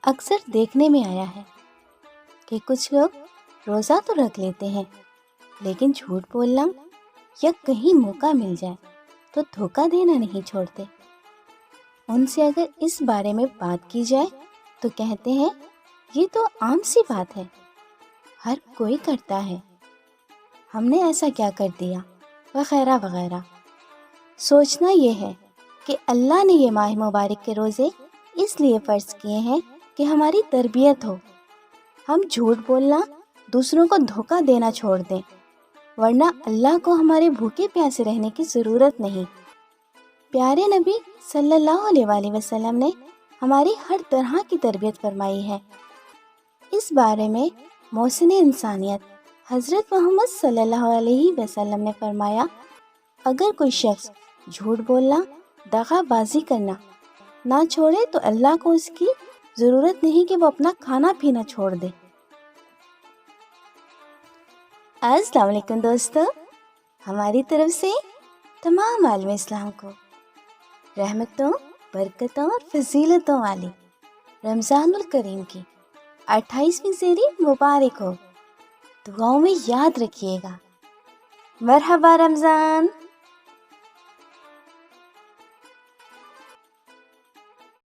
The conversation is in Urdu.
اکثر دیکھنے میں آیا ہے کہ کچھ لوگ روزہ تو رکھ لیتے ہیں لیکن جھوٹ بولنا یا کہیں موقع مل جائے تو دھوکہ دینا نہیں چھوڑتے۔ ان سے اگر اس بارے میں بات کی جائے تو کہتے ہیں یہ تو عام سی بات ہے، ہر کوئی کرتا ہے، ہم نے ایسا کیا کر دیا، وغیرہ وغیرہ۔ سوچنا یہ ہے کہ اللہ نے یہ ماہ مبارک کے روزے اس لیے فرض کیے ہیں کہ ہماری تربیت ہو، ہم جھوٹ بولنا، دوسروں کو دھوکہ دینا چھوڑ دیں، ورنہ اللہ کو ہمارے بھوکے پیاسے رہنے کی ضرورت نہیں۔ پیارے نبی صلی اللہ علیہ وآلہ وسلم نے ہماری ہر طرح کی تربیت فرمائی ہے۔ اس بارے میں محسن انسانیت حضرت محمد صلی اللہ علیہ وسلم نے فرمایا، اگر کوئی شخص جھوٹ بولنا، دغا بازی کرنا نہ چھوڑے تو اللہ کو اس کی ضرورت نہیں کہ وہ اپنا کھانا پینا چھوڑ دے۔ السلام علیکم دوستو، ہماری طرف سے تمام عالم اسلام کو رحمتوں، برکتوں اور فضیلتوں والی رمضان الکریم کی 28ویں سحری مبارک ہو۔ دعاؤں میں یاد رکھیے گا۔ مرحبا رمضان۔